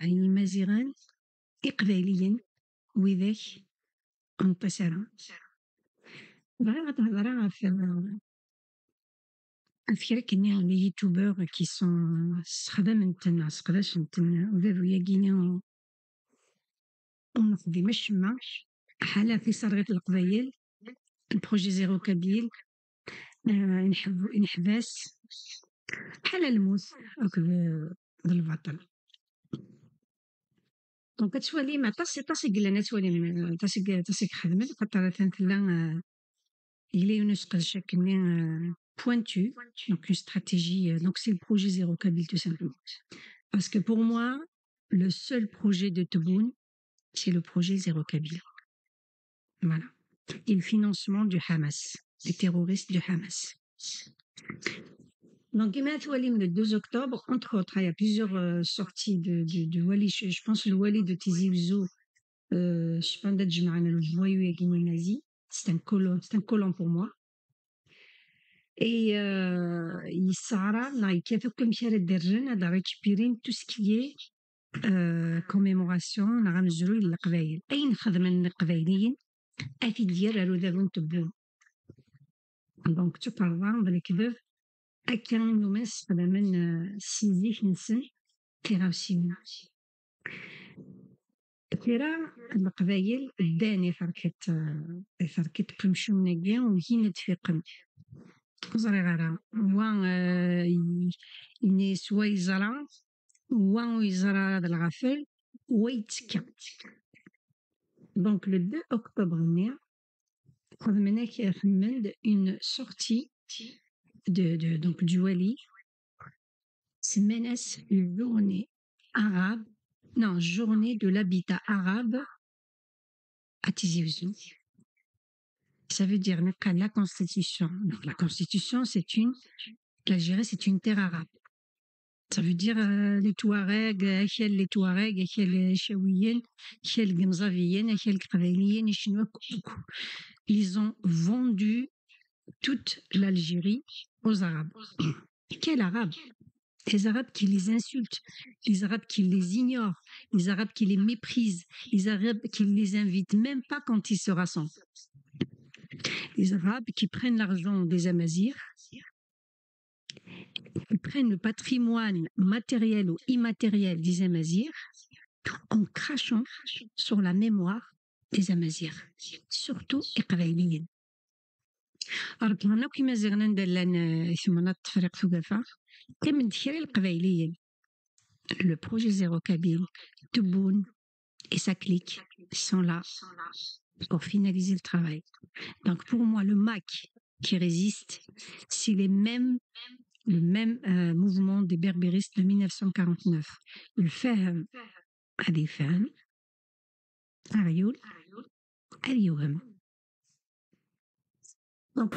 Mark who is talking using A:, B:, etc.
A: أي مزيغان إقباليين وذاك انتصروا بغيت تهضر في كاين لي يوتيوبر كي سون خدمتنا سقداشنتن وذاذو ياكينا ونقضي مشما حالة في صرغة القبايل البروجي زيرو كابيل نحباس حالة الموت بالبطل دونك كتولي مع طاسي قلنا تولي طاسي خدمت خاطر تنتلا il est une stratégie pointue, donc une stratégie, donc c'est le projet Zéro Kabyle tout simplement. Parce que pour moi, le seul projet de Tebboune, c'est le projet Zéro Kabyle. Voilà. Et le financement du Hamas, des terroristes du Hamas. Donc, le 2 octobre, entre autres, il y a plusieurs sorties de Wali, je pense le Wali de Tizi Ouzou, je sais pas, le voyou et nazi. C'est un colon pour moi. Et il s'arrête là, il fait comme si elle était à récupérer tout ce qui est commémoration. On a mesuré les قبائل. أي نخدم من القبائليين أكيد ديال ذابون تبون. Donc tu parles dans les كذب أكيد نمس من سيزيف نسن كراوسين. كرا القبائل الداني فركت بمشو مناجين وهي نتفقن. صغيرة هو إني سوا يزرع هو يزرع هذا الغفل ويتكا دونك لو 2 أكتوبر ني خدمنا كيخمد une sortie donc du Wali سماناس journée arabe non journée de l'habitat arabe à Tizi Ouzou. Ça veut dire la constitution. Donc la constitution, l'Algérie, c'est une terre arabe. Ça veut dire les Touaregs, les Touaregs, les Chaouiens, les Gamzaviens, les Kravailiens, les Chinois. Ils ont vendu toute l'Algérie aux Arabes. Quels Arabes? Les Arabes qui les insultent, les Arabes qui les ignorent, les Arabes qui les méprisent, les Arabes qui ne les invitent même pas quand ils se rassemblent. Les Arabes qui prennent l'argent des Amazirs, qui prennent le patrimoine matériel ou immatériel des Amazirs en crachant sur la mémoire des Amazirs, surtout les Qabaïliens. Alors, كنا كيما زغنا ندلنا ثمانية فريق ثقافة كم دخل القبائليين le projet Zéro Kabyle, Tebboune et sa clique sont là pour finaliser le travail. Donc pour moi, le MAC qui résiste, c'est le même mouvement des berbéristes de 1949. Le Fahm هذه فهم عيول اليوم. Donc